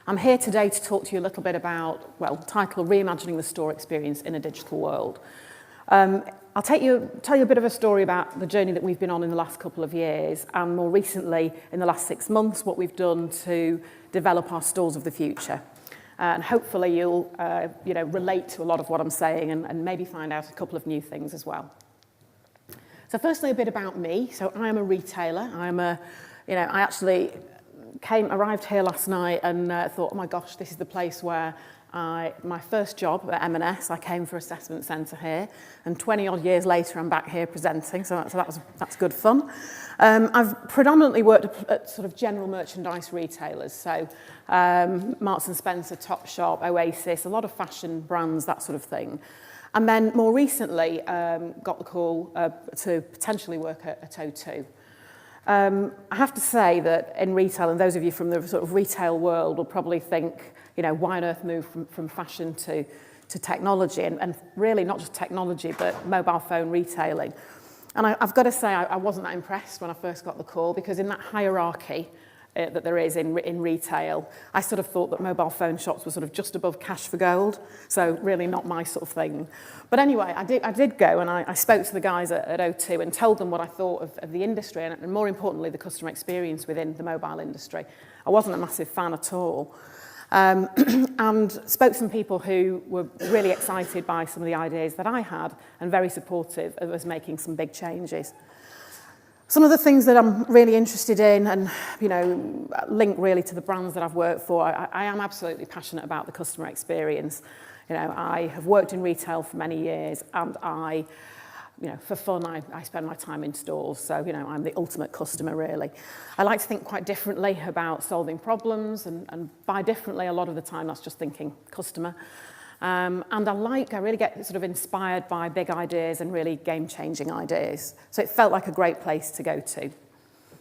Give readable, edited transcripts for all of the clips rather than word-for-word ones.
I'm here today to talk to you a little bit about, well, the title, Reimagining the Store Experience in a Digital World. I'll tell you a bit of a story about the journey that we've been on in the last couple of years, and more recently, in the last 6 months, what we've done to develop our stores of the future. And hopefully you'll relate to a lot of what I'm saying and maybe find out a couple of new things as well. So firstly, a bit about me. So I am a retailer. I actually arrived here last night and thought, oh my gosh, this is the place where my first job at M&S, I came for assessment centre here, and 20 odd years later I'm back here presenting, so that's good fun. I've predominantly worked at sort of general merchandise retailers, so Marks and Spencer, Topshop, Oasis, a lot of fashion brands, that sort of thing. And then more recently got the call to potentially work at O2. I have to say that in retail, and those of you from the sort of retail world will probably think, why on earth move from fashion to technology, and really not just technology, but mobile phone retailing. And I've got to say, I wasn't that impressed when I first got the call, because in that hierarchy that there is in retail, I sort of thought that mobile phone shops were sort of just above cash for gold, so really not my sort of thing. But anyway, I did go, and I spoke to the guys at O2 and told them what I thought of the industry, and more importantly, the customer experience within the mobile industry. I wasn't a massive fan at all. And spoke to some people who were really excited by some of the ideas that I had and very supportive of us making some big changes. Some of the things that I'm really interested in and, link really to the brands that I've worked for, I am absolutely passionate about the customer experience. I have worked in retail for many years, and for fun, I spend my time in stores, so, I'm the ultimate customer, really. I like to think quite differently about solving problems, and by differently, a lot of the time, that's just thinking customer. And I really get sort of inspired by big ideas and really game-changing ideas. So it felt like a great place to go to.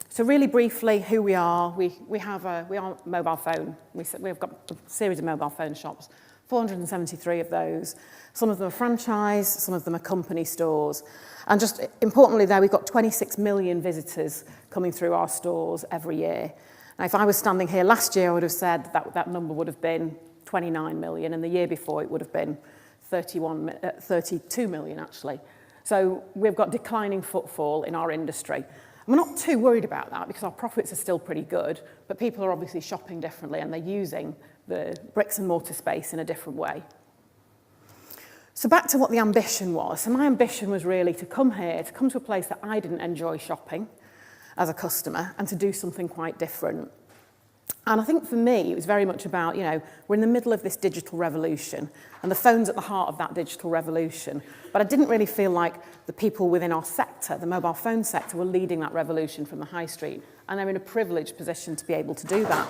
So really briefly, who we are, we are mobile phone. We've got a series of mobile phone shops, 473 of those. Some of them are franchise, some of them are company stores. And just importantly there, we've got 26 million visitors coming through our stores every year. Now, if I was standing here last year, I would have said that number would have been 29 million, and the year before it would have been 32 million, actually. So we've got declining footfall in our industry. And we're not too worried about that because our profits are still pretty good, but people are obviously shopping differently and they're using the bricks and mortar space in a different way. So back to what the ambition was. So my ambition was really to come to a place that I didn't enjoy shopping as a customer, and to do something quite different. And I think for me, it was very much about, we're in the middle of this digital revolution, and the phone's at the heart of that digital revolution. But I didn't really feel like the people within our sector, the mobile phone sector, were leading that revolution from the high street. And they're in a privileged position to be able to do that.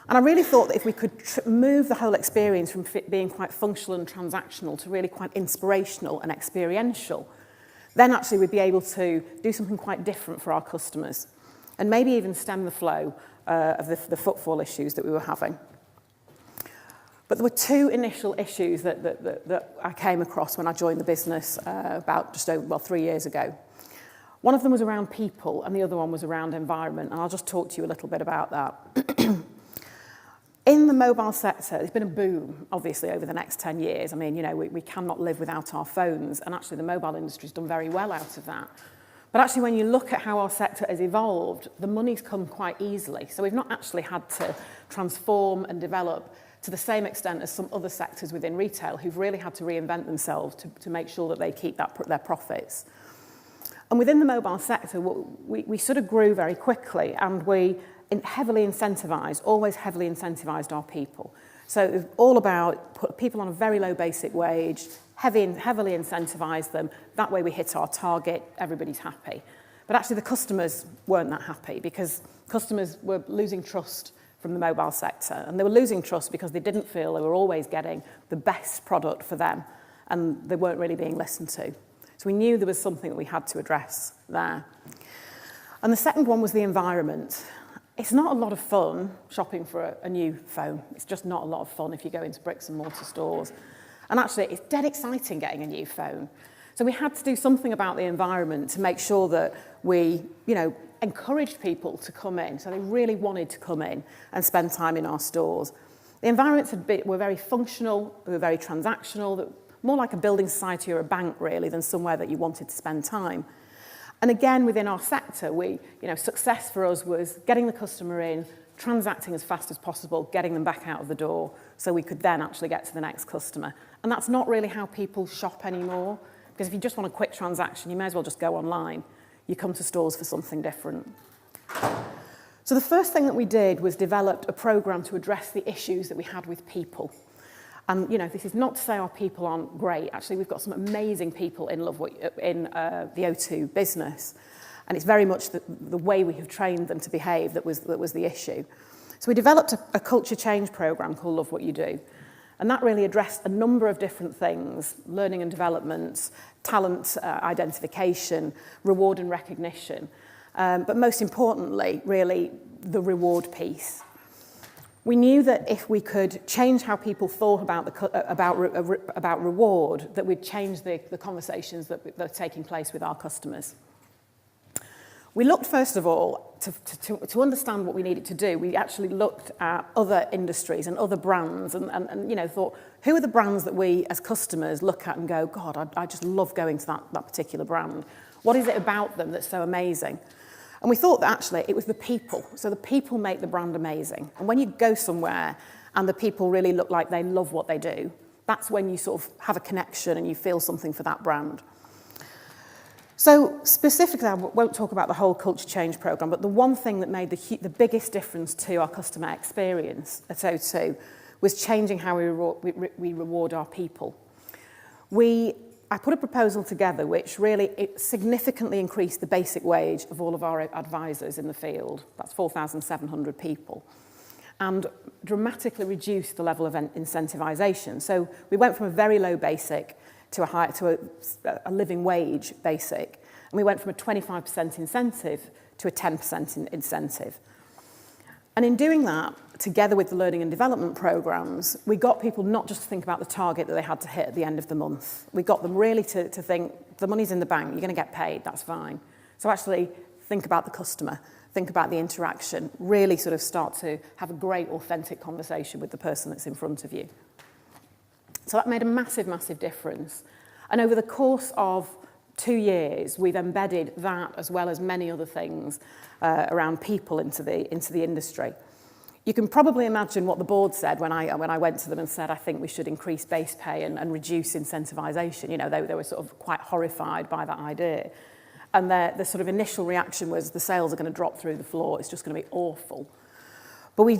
And I really thought that if we could move the whole experience from being quite functional and transactional to really quite inspirational and experiential, then actually we'd be able to do something quite different for our customers, and maybe even stem the flow of the footfall issues that we were having. But there were two initial issues that I came across when I joined the business about just over 3 years ago. One of them was around people, and the other one was around environment, and I'll just talk to you a little bit about that. In the mobile sector, there's been a boom, obviously, over the next 10 years. I mean, we cannot live without our phones, and actually the mobile industry's done very well out of that. But actually, when you look at how our sector has evolved, the money's come quite easily. So we've not actually had to transform and develop to the same extent as some other sectors within retail who've really had to reinvent themselves to make sure that they keep their profits. And within the mobile sector, we sort of grew very quickly, and we always heavily incentivized our people. So it was all about put people on a very low basic wage, heavily incentivize them. That way we hit our target, everybody's happy. But actually the customers weren't that happy, because customers were losing trust from the mobile sector. And they were losing trust because they didn't feel they were always getting the best product for them, and they weren't really being listened to. So we knew there was something that we had to address there. And the second one was the environment. It's not a lot of fun shopping for a new phone. It's just not a lot of fun if you go into bricks and mortar stores. And actually, it's dead exciting getting a new phone. So we had to do something about the environment to make sure that we, encouraged people to come in. So they really wanted to come in and spend time in our stores. The environments were very functional, they were very transactional, more like a building society or a bank really than somewhere that you wanted to spend time. And again, within our sector, success for us was getting the customer in, transacting as fast as possible, getting them back out of the door so we could then actually get to the next customer. And that's not really how people shop anymore, because if you just want a quick transaction, you may as well just go online. You come to stores for something different. So the first thing that we did was developed a program to address the issues that we had with people. And, this is not to say our people aren't great. Actually, we've got some amazing people in the O2 business. And it's very much the way we have trained them to behave that was the issue. So we developed a culture change program called Love What You Do. And that really addressed a number of different things: learning and development, talent identification, reward and recognition. But most importantly, really, the reward piece. We knew that if we could change how people thought about reward, that we'd change the conversations that are taking place with our customers. We looked, first of all, to understand what we needed to do. We actually looked at other industries and other brands and thought, who are the brands that we as customers look at and go, God, I just love going to that particular brand. What is it about them that's so amazing? And we thought that actually it was the people. So the people make the brand amazing. And when you go somewhere and the people really look like they love what they do, that's when you sort of have a connection and you feel something for that brand. So specifically, I won't talk about the whole culture change program, but the one thing that made the biggest difference to our customer experience at O2 was changing how we reward our people. I put a proposal together which really significantly increased the basic wage of all of our advisors in the field. That's 4,700 people. And dramatically reduced the level of incentivisation. So we went from a very low basic to a living wage basic. And we went from a 25% incentive to a 10% incentive. And in doing that, together with the learning and development programs, we got people not just to think about the target that they had to hit at the end of the month. We got them really to think, the money's in the bank, you're going to get paid, that's fine. So actually think about the customer, think about the interaction, really sort of start to have a great, authentic conversation with the person that's in front of you. So that made a massive, massive difference. And over the course of 2 years, we've embedded that as well as many other things around people into the industry. You can probably imagine what the board said when I went to them and said, I think we should increase base pay and reduce incentivisation. They were sort of quite horrified by that idea. And the sort of initial reaction was the sales are going to drop through the floor. It's just going to be awful. But we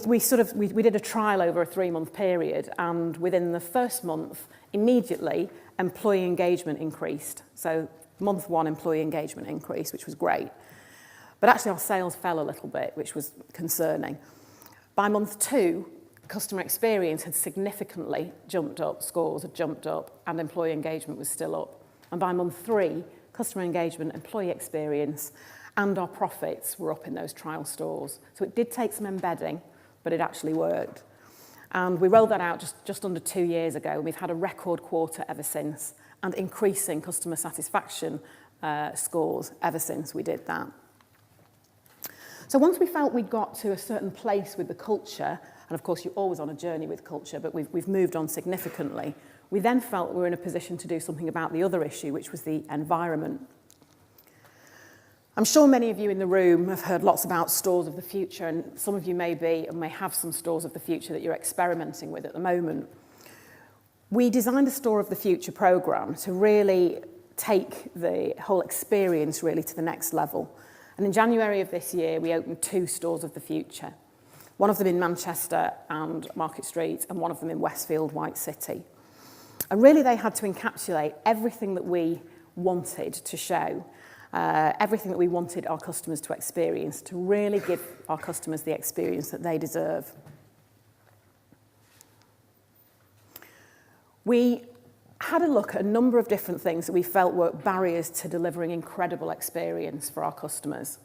did a trial over a 3-month period, and within the first month, immediately, employee engagement increased. So month 1, employee engagement increased, which was great. But actually our sales fell a little bit, which was concerning. By month 2, customer experience had significantly jumped up, scores had jumped up, and employee engagement was still up. And by month 3, customer engagement, employee experience, and our profits were up in those trial stores. So it did take some embedding, but it actually worked. And we rolled that out just under 2 years ago, and we've had a record quarter ever since, and increasing customer satisfaction scores ever since we did that. So once we felt we'd got to a certain place with the culture, and of course you're always on a journey with culture, but we've moved on significantly, we then felt we were in a position to do something about the other issue, which was the environment. I'm sure many of you in the room have heard lots about stores of the future, and some of you may have some stores of the future that you're experimenting with at the moment. We designed a Store of the Future programme to really take the whole experience really to the next level. And in January of this year, we opened 2 stores of the future. One of them in Manchester and Market Street, and one of them in Westfield, White City. And really they had to encapsulate everything that we wanted to show, everything that we wanted our customers to experience, to really give our customers the experience that they deserve. We had a look at a number of different things that we felt were barriers to delivering incredible experience for our customers.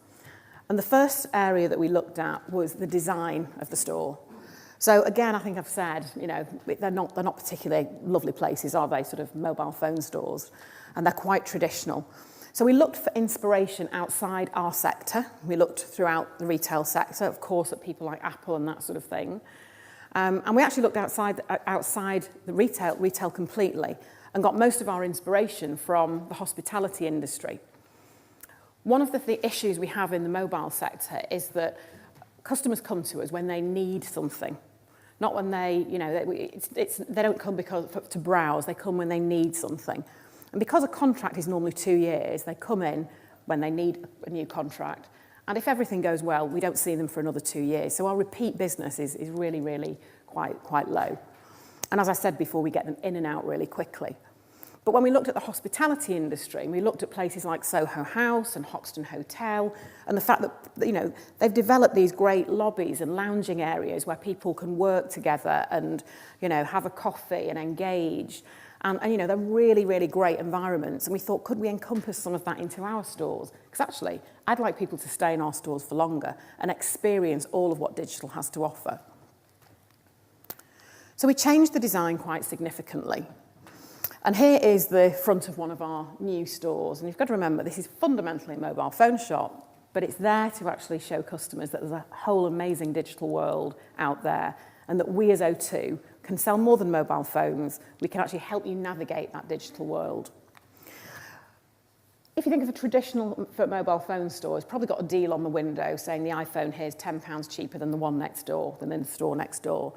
And the first area that we looked at was the design of the store. So again, I think I've said, you know, they're not particularly lovely places, are they, sort of mobile phone stores? And they're quite traditional. So we looked for inspiration outside our sector. We looked throughout the retail sector, of course, at people like Apple and that sort of thing. And we actually looked outside the retail completely and got most of our inspiration from the hospitality industry. One of the issues we have in the mobile sector is that customers come to us when they need something, not when they, you know, they don't come to browse, they come when they need something. And because a contract is normally 2 years, they come in when they need a new contract. And if everything goes well, we don't see them for another 2 years. So our repeat business is really, really quite low. And as I said before, we get them in and out really quickly. But when we looked at the hospitality industry, we looked at places like Soho House and Hoxton Hotel, and the fact that, you know, they've developed these great lobbies and lounging areas where people can work together and, you know, have a coffee and engage. And you know, they're really, really great environments. And we thought, could we encompass some of that into our stores? Because actually, I'd like people to stay in our stores for longer and experience all of what digital has to offer. So we changed the design quite significantly. And here is the front of one of our new stores. And you've got to remember, this is fundamentally a mobile phone shop, but it's there to actually show customers that there's a whole amazing digital world out there and that we as O2 can sell more than mobile phones. We can actually help you navigate that digital world. If you think of a traditional mobile phone store, it's probably got a deal on the window saying the iPhone here is £10 cheaper than the one next door, than in the store next door.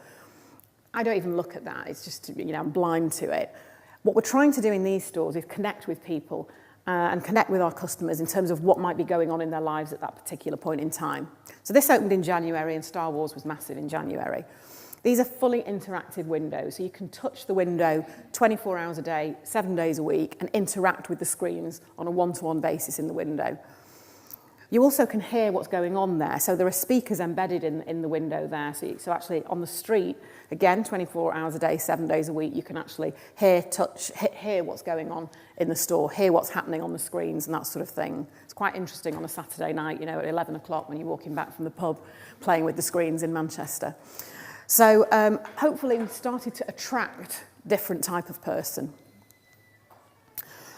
I don't even look at that. It's just, you know, I'm blind to it. What we're trying to do in these stores is connect with people and connect with our customers in terms of what might be going on in their lives at that particular point in time. So this opened in January and Star Wars was massive in January. These are fully interactive windows, so you can touch the window 24 hours a day, 7 days a week, and interact with the screens on a one-to-one basis in the window. You also can hear what's going on there, so there are speakers embedded in the window there. So actually on the street, again, 24 hours a day, 7 days a week, you can actually hear what's going on in the store, hear what's happening on the screens and that sort of thing. It's quite interesting on a Saturday night, you know, at 11 o'clock when you're walking back from the pub, playing with the screens in Manchester. So hopefully we've started to attract different type of person.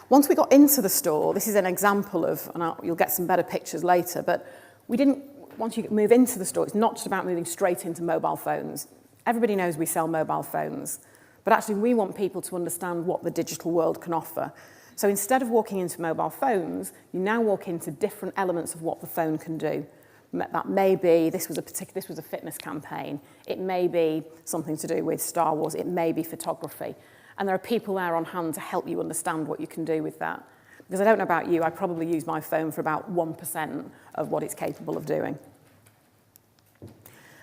Once we got into the store, this is an example of, and you'll get some better pictures later, but once you move into the store, it's not just about moving straight into mobile phones. Everybody knows we sell mobile phones, but actually we want people to understand what the digital world can offer. So instead of walking into mobile phones, you now walk into different elements of what the phone can do. That may be, this was a fitness campaign. It may be something to do with Star Wars. It may be photography. And there are people there on hand to help you understand what you can do with that. Because I don't know about you, I probably use my phone for about 1% of what it's capable of doing.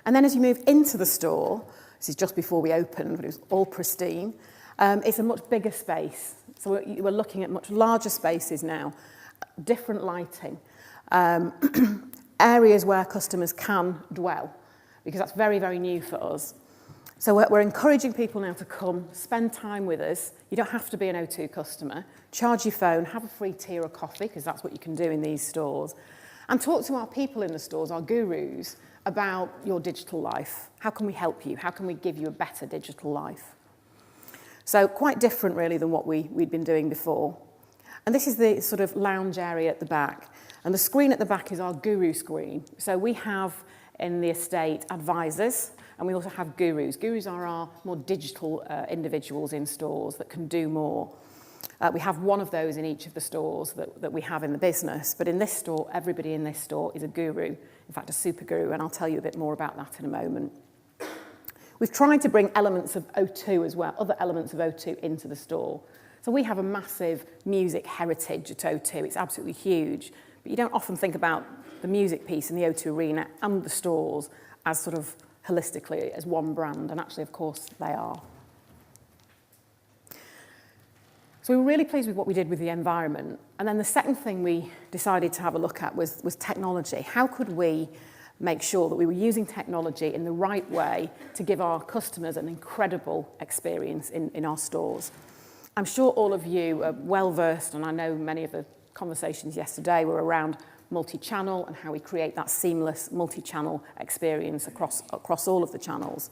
And then as you move into the store, this is just before we opened, but it was all pristine, it's a much bigger space. So we're looking at much larger spaces now, different lighting, areas where customers can dwell, because that's very, very new for us. So we're encouraging people now to come, spend time with us. You don't have to be an O2 customer. Charge your phone, have a free tea or a coffee, because that's what you can do in these stores. And talk to our people in the stores, our gurus, about your digital life. How can we help you? How can we give you a better digital life? So quite different, really, than what we'd been doing before. And this is the sort of lounge area at the back. And the screen at the back is our guru screen. So we have in the estate advisors, and we also have gurus. Gurus are our more digital individuals in stores that can do more. We have one of those in each of the stores that we have in the business. But in this store, everybody in this store is a guru, in fact, a super guru, and I'll tell you a bit more about that in a moment. We've tried to bring elements of O2 as well, other elements of O2 into the store. So we have a massive music heritage at O2. It's absolutely huge. But you don't often think about the music piece in the O2 arena and the stores as sort of holistically as one brand, and actually, of course, they are. So we were really pleased with what we did with the environment. And then the second thing we decided to have a look at was technology. How could we make sure that we were using technology in the right way to give our customers an incredible experience in our stores? I'm sure all of you are well versed, and I know many of the conversations yesterday were around multi-channel and how we create that seamless multi-channel experience across all of the channels.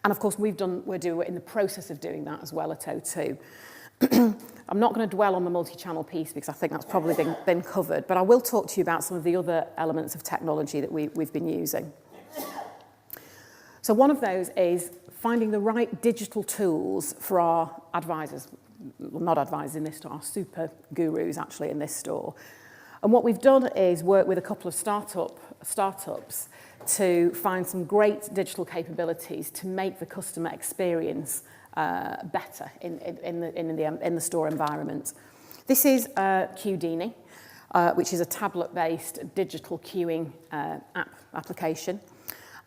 And of course, we're in the process of doing that as well at O2. I'm not going to dwell on the multi-channel piece because I think that's probably been covered, but I will talk to you about some of the other elements of technology that we've been using. So one of those is finding the right digital tools for our advisors, well, not advisors in this store, our super gurus actually in this store. And what we've done is work with a couple of startups to find some great digital capabilities to make the customer experience better in the store environment. This is Qdini, which is a tablet-based digital queuing application.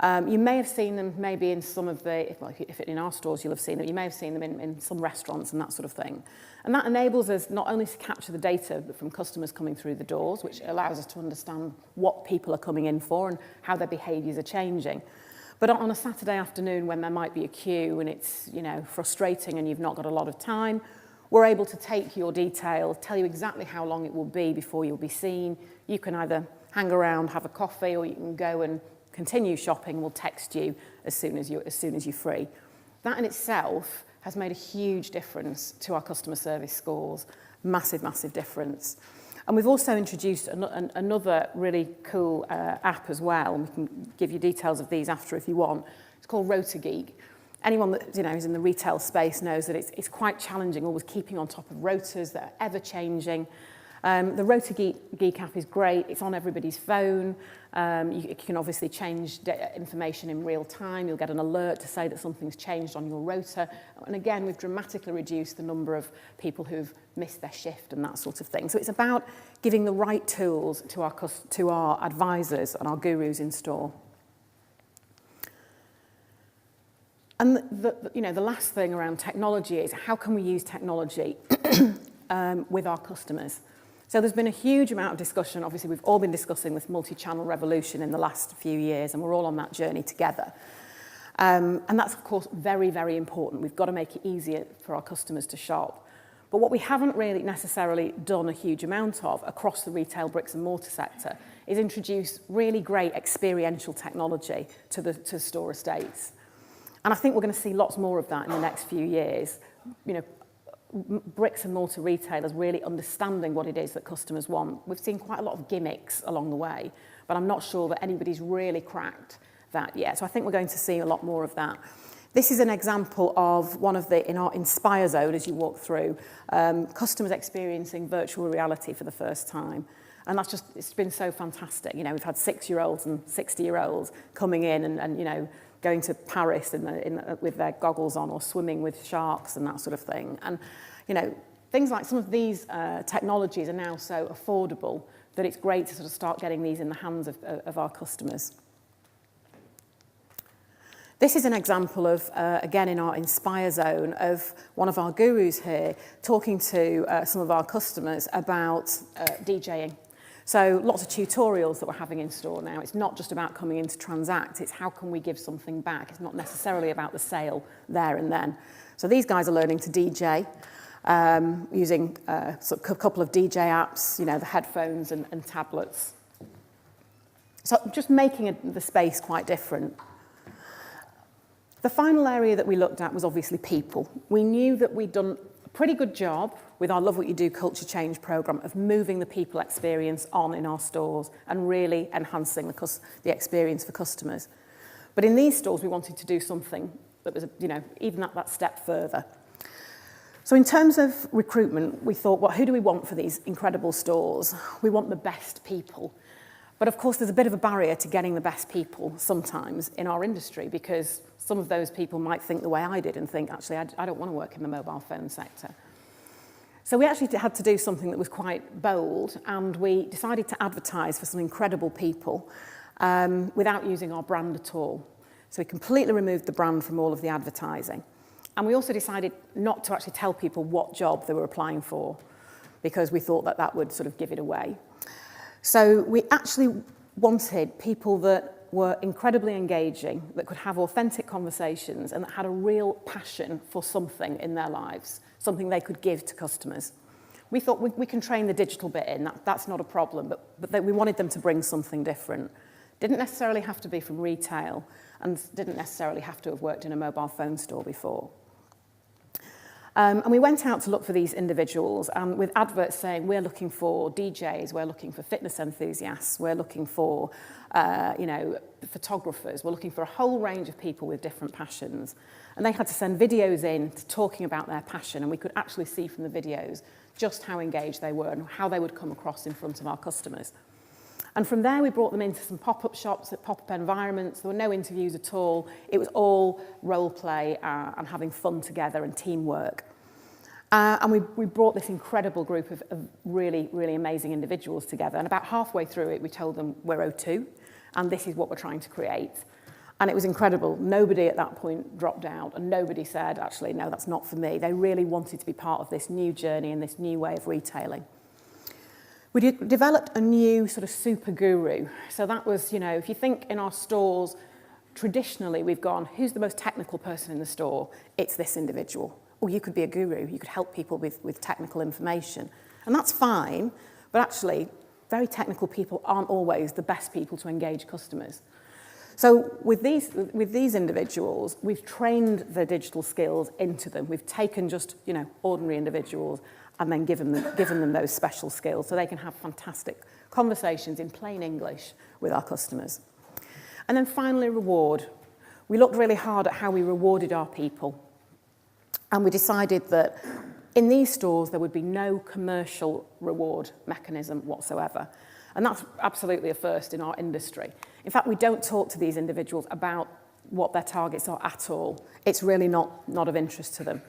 You may have seen them maybe in some of the, if in our stores you'll have seen them, you may have seen them in some restaurants and that sort of thing. And that enables us not only to capture the data from customers coming through the doors, which allows us to understand what people are coming in for and how their behaviours are changing. But on a Saturday afternoon when there might be a queue and it's, frustrating and you've not got a lot of time, we're able to take your detail, tell you exactly how long it will be before you'll be seen. You can either hang around, have a coffee, or you can go and continue shopping. We'll text you as soon as you're free. That in itself has made a huge difference to our customer service scores. Massive, massive difference. And we've also introduced another really cool app as well, and we can give you details of these after if you want. It's called Rota Geek. Anyone that is in the retail space knows that it's quite challenging, always keeping on top of rotas that are ever changing. The Rota Geek app is great. It's on everybody's phone. You can obviously change information in real time. You'll get an alert to say that something's changed on your rota. And again, we've dramatically reduced the number of people who've missed their shift and that sort of thing. So it's about giving the right tools to our advisors and our gurus in store. And the last thing around technology is how can we use technology with our customers? So there's been a huge amount of discussion. Obviously, we've all been discussing this multi-channel revolution in the last few years, and we're all on that journey together. And that's, of course, very, very important. We've got to make it easier for our customers to shop. But what we haven't really necessarily done a huge amount of across the retail bricks and mortar sector is introduce really great experiential technology to store estates. And I think we're going to see lots more of that in the next few years. Bricks and mortar retailers really understanding what it is that customers want. We've seen quite a lot of gimmicks along the way, but I'm not sure that anybody's really cracked that yet. So I think we're going to see a lot more of that. This is an example of in our Inspire zone as you walk through, customers experiencing virtual reality for the first time. And it's been so fantastic. We've had 6-year-olds and 60-year-olds coming in and going to Paris with their goggles on or swimming with sharks and that sort of thing. And, things like some of these technologies are now so affordable that it's great to sort of start getting these in the hands of our customers. This is an example of, again, in our Inspire zone, of one of our gurus here talking to some of our customers about DJing. So lots of tutorials that we're having in store now. It's not just about coming in to transact, it's how can we give something back. It's not necessarily about the sale there and then. So these guys are learning to DJ using a couple of DJ apps, the headphones and tablets. So just making the space quite different. The final area that we looked at was obviously people. We knew that we'd done a pretty good job with our Love What You Do culture change programme of moving the people experience on in our stores and really enhancing the experience for customers. But in these stores, we wanted to do something that was, even that step further. So in terms of recruitment, we thought, who do we want for these incredible stores? We want the best people. But of course, there's a bit of a barrier to getting the best people sometimes in our industry because some of those people might think the way I did and think, actually, I don't want to work in the mobile phone sector. So we actually had to do something that was quite bold, and we decided to advertise for some incredible people without using our brand at all. So we completely removed the brand from all of the advertising. And we also decided not to actually tell people what job they were applying for because we thought that would sort of give it away. So we actually wanted people that were incredibly engaging, that could have authentic conversations and that had a real passion for something in their lives, something they could give to customers. We thought we can train the digital bit in, that's not a problem, but we wanted them to bring something different. Didn't necessarily have to be from retail and didn't necessarily have to have worked in a mobile phone store before. And we went out to look for these individuals with adverts saying we're looking for DJs, we're looking for fitness enthusiasts, we're looking for photographers, we're looking for a whole range of people with different passions. And they had to send videos in to talking about their passion, and we could actually see from the videos just how engaged they were and how they would come across in front of our customers. And from there, we brought them into some pop-up shops at pop-up environments. There were no interviews at all. It was all role play and having fun together and teamwork. And we brought this incredible group of really, really amazing individuals together. And about halfway through it, we told them we're O2, and this is what we're trying to create. And it was incredible. Nobody at that point dropped out, and nobody said, actually, no, that's not for me. They really wanted to be part of this new journey and this new way of retailing. We developed a new sort of super guru. So that was, if you think in our stores, traditionally we've gone, who's the most technical person in the store? It's this individual. Or you could be a guru. You could help people with technical information. And that's fine, but actually, very technical people aren't always the best people to engage customers. So with these individuals, we've trained their digital skills into them. We've taken just, ordinary individuals and then given them those special skills so they can have fantastic conversations in plain English with our customers. And then finally, reward. We looked really hard at how we rewarded our people. And we decided that in these stores, there would be no commercial reward mechanism whatsoever. And that's absolutely a first in our industry. In fact, we don't talk to these individuals about what their targets are at all. It's really not of interest to them.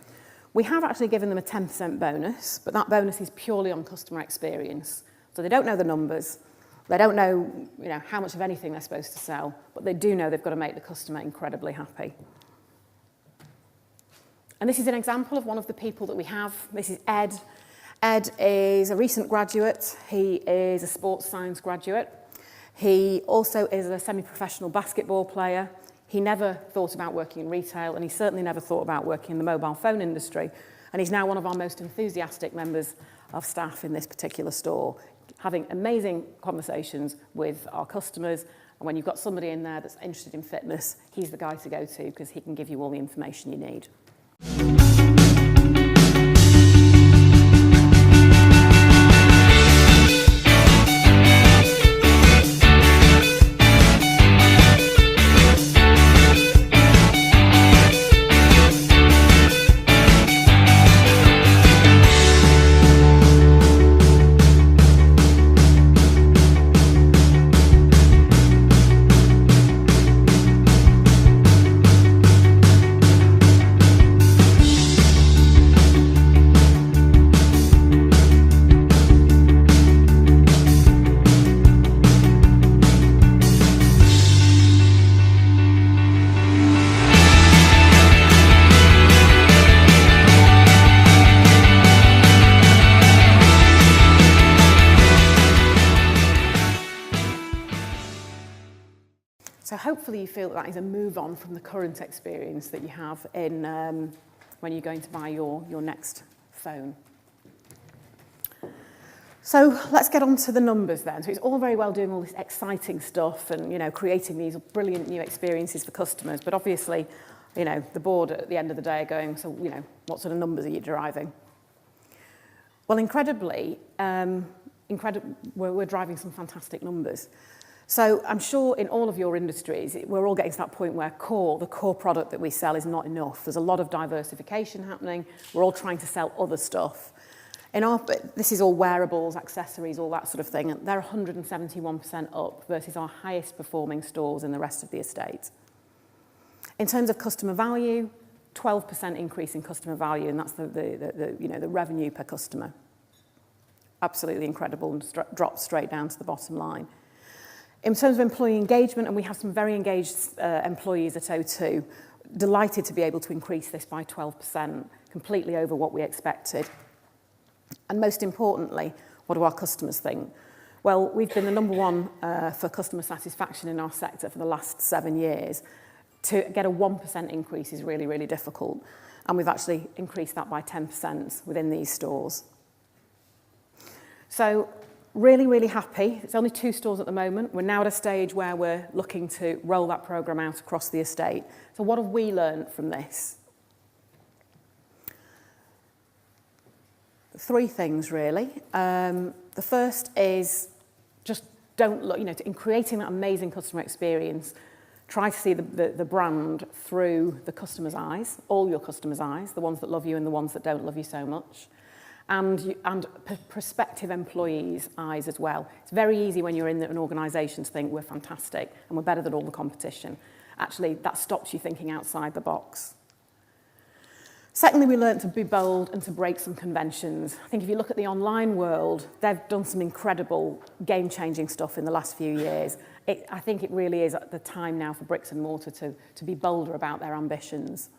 We have actually given them a 10% bonus, but that bonus is purely on customer experience. So they don't know the numbers. They don't know, how much of anything they're supposed to sell, but they do know they've got to make the customer incredibly happy. And this is an example of one of the people that we have. This is Ed. Ed is a recent graduate. He is a sports science graduate. He also is a semi-professional basketball player. He never thought about working in retail, and he certainly never thought about working in the mobile phone industry. And he's now one of our most enthusiastic members of staff in this particular store, having amazing conversations with our customers. And when you've got somebody in there that's interested in fitness, he's the guy to go to because he can give you all the information you need. So hopefully you feel that is a move on from the current experience that you have in when you're going to buy your next phone. So let's get on to the numbers then. So it's all very well doing all this exciting stuff and creating these brilliant new experiences for customers, but obviously the board at the end of the day are going, so what sort of numbers are you deriving? Well, incredibly, we're driving some fantastic numbers. So I'm sure in all of your industries, we're all getting to that point where the core product that we sell is not enough. There's a lot of diversification happening. We're all trying to sell other stuff. This is all wearables, accessories, all that sort of thing. And they're 171% up versus our highest performing stores in the rest of the estate. In terms of customer value, 12% increase in customer value, and that's the revenue per customer. Absolutely incredible, and drops straight down to the bottom line. In terms of employee engagement, and we have some very engaged employees at O2, delighted to be able to increase this by 12%, completely over what we expected. And most importantly, what do our customers think? Well, we've been the number one for customer satisfaction in our sector for the last 7 years. To get a 1% increase is really, really difficult. And we've actually increased that by 10% within these stores. So really, really happy. It's only 2 stores at the moment. We're now at a stage where we're looking to roll that programme out across the estate. So what have we learned from this? 3 things, really. The first is just don't look, in creating that amazing customer experience, try to see the brand through the customer's eyes, all your customers' eyes, the ones that love you and the ones that don't love you so much. And prospective employees' eyes as well. It's very easy when you're in an organisation to think we're fantastic and we're better than all the competition. Actually, that stops you thinking outside the box. Secondly, we learned to be bold and to break some conventions. I think if you look at the online world, they've done some incredible game-changing stuff in the last few years. I think it really is at the time now for bricks and mortar to be bolder about their ambitions.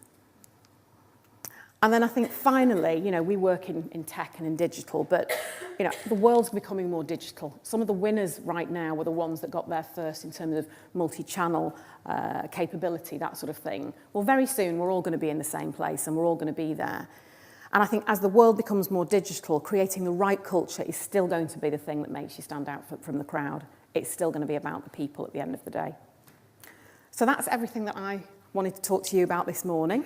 And then I think finally, we work in tech and in digital, but the world's becoming more digital. Some of the winners right now were the ones that got there first in terms of multi-channel capability, that sort of thing. Well, very soon we're all going to be in the same place and we're all going to be there. And I think as the world becomes more digital, creating the right culture is still going to be the thing that makes you stand out from the crowd. It's still going to be about the people at the end of the day. So that's everything that I wanted to talk to you about this morning.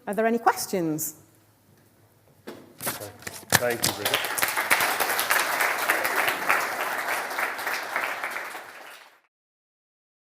Are there any questions? Thank you, Bridget.